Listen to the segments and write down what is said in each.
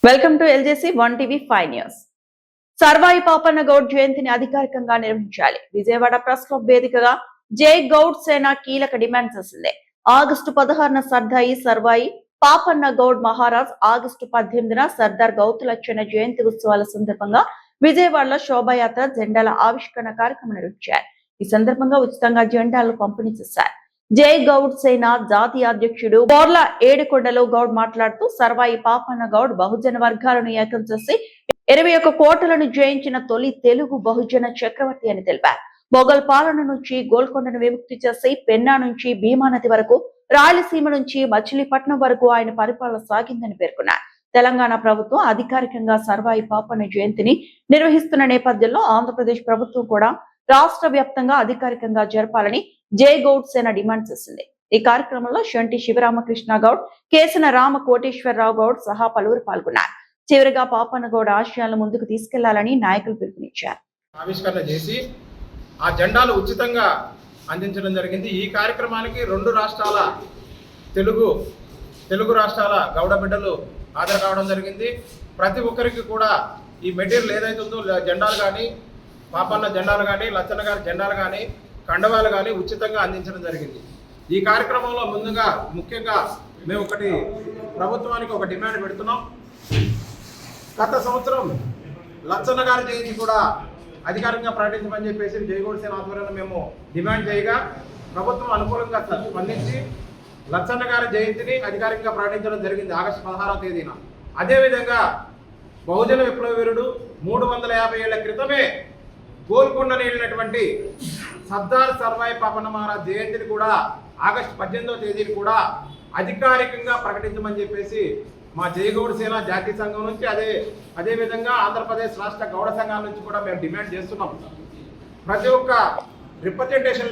Welcome to LJC 1 TV 5 news. Sarvai Papanna Goud జయంతిని అధికారికంగా నిర్వహించాలి. విజయవాడ ప్రెస్ క్లబ్ వేదికగా జై గౌడ్ సేన కీలక డిమాండ్ చేసింది. ఆగస్టు 16న సర్వాయి పాపన్న గౌడ్ మహారాజ్, ఆగస్టు 18న సర్దార్ గౌతులచ్చన్న జయంతి ఉత్సవాల సందర్భంగా విజయవాడలో శోభాయాత్ర, జెండాల ఆవిష్కరణ కార్యక్రమం నిర్వహించారు. ఈ సందర్భంగా ఉచితంగా జెండాలను పంపిణీ చేశారు. జై గౌడ్ సేన జాతీయ అధ్యక్షుడు బోర్ల ఏడుకొండలో గౌడ్ మాట్లాడుతూ, సర్వాయి పాపన్న గౌడ్ బహుజన వర్గాలను ఏకం చేసి 21 కోటలను జయించిన తొలి తెలుగు బహుజన చక్రవర్తి అని తెలిపారు. మొఘల్ పాలన నుంచి గోల్కొండను విముక్తి చేసి పెన్నా నుంచి భీమా నది వరకు, రాయలసీమ నుంచి మచిలీపట్నం వరకు ఆయన పరిపాలన సాగిందని పేర్కొన్నారు. తెలంగాణ ప్రభుత్వం అధికారికంగా సర్వాయి పాపన్న జయంతిని నిర్వహిస్తున్న నేపథ్యంలో ఆంధ్రప్రదేశ్ ప్రభుత్వం కూడా రాష్ట్ర వ్యాప్తంగా అధికారికంగా జరపాలని జై గౌడ్ సేన డిమాండ్ చేసింది. ఈ కార్యక్రమంలో షంటి శివరామకృష్ణ గౌడ్, కేసన రామ కోటేశ్వరరావు గౌడ్ సహా పలువురు పాల్గొన్నారు. చివరిగా పాపన్న గౌడ్ ఆశయాలను ముందుకు తీసుకెళ్లాలని నాయకులు పిలుపునిచ్చారు. ఆవిష్కరణ చేసి ఆ జెండాలు ఉచితంగా అందించడం జరిగింది. ఈ కార్యక్రమానికి రెండు రాష్ట్రాల తెలుగు రాష్ట్రాల గౌడ బిడ్డలు హాజరు కావడం జరిగింది. ప్రతి ఒక్కరికి కూడా ఈ మెటీరియల్ ఏదైతే ఉందో జెండాలు కానీ, పాపన్న జెండాలు కానీ, లచ్చన్న గారి జెండాలు కానీ, కండవాలు కానీ ఉచితంగా అందించడం జరిగింది. ఈ కార్యక్రమంలో ముఖ్యంగా మేము ప్రభుత్వానికి ఒక డిమాండ్ పెడుతున్నాం. గత సంవత్సరం లచ్చన్న గారి జయంతి కూడా అధికారికంగా ప్రకటించమని చెప్పేసి జై గౌడ్ సేన ఆధ్వర్యంలో మేము డిమాండ్ చేయగా ప్రభుత్వం అనుకూలంగా స్పందించి లచ్చన్న గారి జయంతిని అధికారికంగా ప్రకటించడం జరిగింది ఆగస్టు 16వ తేదీన. అదేవిధంగా బహుజన విప్లవ వీరుడు 350 ఏళ్ల క్రితమే గోల్కొండను వెళ్ళినటువంటి సర్దార్ సర్వాయి పాపన్న మహారాజ్ జయంతిని కూడా ఆగస్టు 18వ తేదీని కూడా అధికారికంగా ప్రకటించమని చెప్పేసి మా జై గౌడ్ సేన జాతీయ సంఘం నుంచి అదేవిధంగా ఆంధ్రప్రదేశ్ రాష్ట్ర గౌడ సంఘాల నుంచి కూడా మేము డిమాండ్ చేస్తున్నాం. ప్రతి ఒక్క రిప్రజెంటేషన్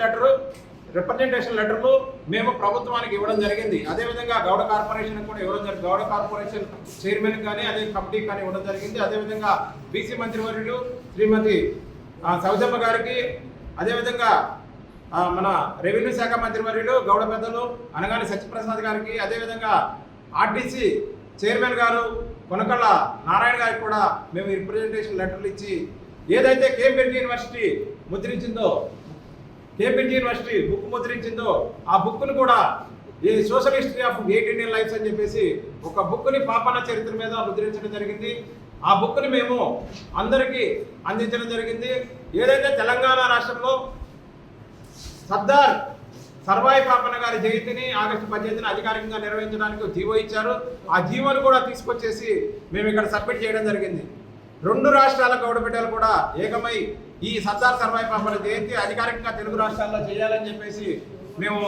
లెటర్లు మేము ప్రభుత్వానికి ఇవ్వడం జరిగింది. అదేవిధంగా గౌడ కార్పొరేషన్ కూడా ఇవ్వడం జరిగింది. గౌడ కార్పొరేషన్ చైర్మన్ కానీ అదే కమిటీకి కానీ ఇవ్వడం జరిగింది. అదేవిధంగా బీసీ మంత్రివర్యులు శ్రీమతి సౌజమ్మ గారికి, అదేవిధంగా మన రెవెన్యూ శాఖ మంత్రివర్యులు గౌడ పెద్దలు అనగాని సత్యప్రసాద్ గారికి, అదేవిధంగా ఆర్టీసీ చైర్మన్ గారు కొనకళ్ళ నారాయణ గారికి కూడా మేము రిప్రజెంటేషన్ లెటర్లు ఇచ్చి ఏదైతే కేంబ్రిడ్జ్ యూనివర్సిటీ బుక్ ముద్రించిందో ఆ బుక్ను కూడా ఈ social history of 8 Indian lifes అని చెప్పేసి ఒక బుక్ని పాపన్న చరిత్ర మీద ముద్రించడం జరిగింది. ఆ బుక్ని మేము అందరికీ అందించడం జరిగింది. ఏదైతే తెలంగాణ రాష్ట్రంలో సర్దార్ సర్వాయి పాపన్న గారి జయంతిని ఆగస్టు 18న అధికారికంగా నిర్వహించడానికి జీవో ఇచ్చారు. ఆ జీవోను కూడా తీసుకొచ్చేసి మేము ఇక్కడ సబ్మిట్ చేయడం జరిగింది. రెండు రాష్ట్రాల గౌడ బిడ్డలు కూడా ఏకమై ఈ సర్దార్ సర్వాయి పాపన్న జయంతి అధికారికంగా తెలుగు రాష్ట్రాల్లో చేయాలని చెప్పేసి మేము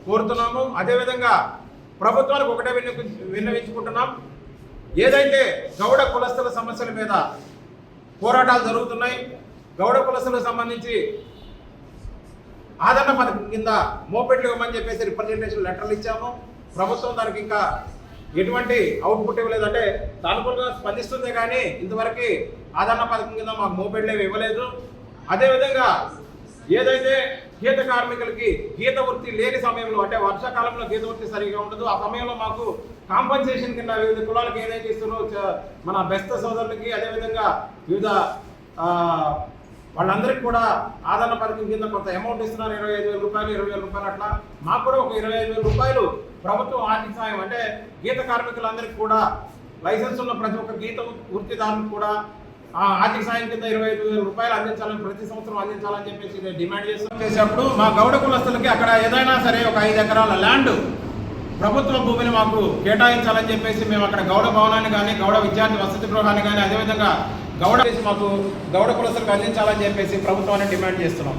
కోరుతున్నాము. అదేవిధంగా ప్రభుత్వానికి ఒకటే విన్నవించుకుంటున్నాం. ఏదైతే గౌడ కులస్తుల సమస్యల మీద పోరాటాలు జరుగుతున్నాయి, గౌడ కులస్తులకు సంబంధించి ఆదరణ పథకం కింద మోపెట్లు ఇవ్వమని చెప్పేసి రిప్రజెంటేషన్ లెటర్లు ఇచ్చాము. ప్రభుత్వం దానికి ఇంకా ఎటువంటి అవుట్పుట్ ఇవ్వలేదంటే సానుకూలంగా స్పందిస్తుంది కానీ ఇంతవరకు ఆదరణ పథకం కింద మాకు మోపెట్లు ఇవ్వలేదు. అదేవిధంగా ఏదైతే గీత కార్మికులకి గీత వృత్తి లేని సమయంలో, అంటే వర్షాకాలంలో గీత వృత్తి సరిగా ఉండదు, ఆ సమయంలో మాకు కాంపన్సేషన్ కింద వివిధ కులాలకు ఏదైతే ఇస్తున్నారో మన బెస్త సోదరులకి, అదేవిధంగా వివిధ వాళ్ళందరికీ కూడా ఆదరణ పథకం కింద కొంత అమౌంట్ ఇస్తున్నారు. 25,000 రూపాయలు, 20,000 రూపాయలు అట్లా. మాకు కూడా ఒక 25,000 రూపాయలు ప్రభుత్వం ఆర్థిక సాయం, అంటే గీత కార్మికులందరికీ కూడా లైసెన్స్ ఉన్న ప్రతి ఒక్క గీత వృత్తిదారులకు కూడా ఆర్థిక సాయం కింద 25,000 రూపాయలు అందించాలని, ప్రతి సంవత్సరం అందించాలని చెప్పేసి డిమాండ్ చేసేటప్పుడు మా గౌడ కులస్తులకి అక్కడ ఏదైనా సరే ఒక 5 ఎకరాల ల్యాండ్ ప్రభుత్వ భూమిని మాకు కేటాయించాలని చెప్పేసి మేము అక్కడ గౌడ భవనాన్ని కానీ, గౌడ విద్యార్థి వసతి గృహాన్ని కానీ, అదేవిధంగా గౌడ కులస్తులకు అందించాలని చెప్పేసి ప్రభుత్వాన్ని డిమాండ్ చేస్తున్నాం.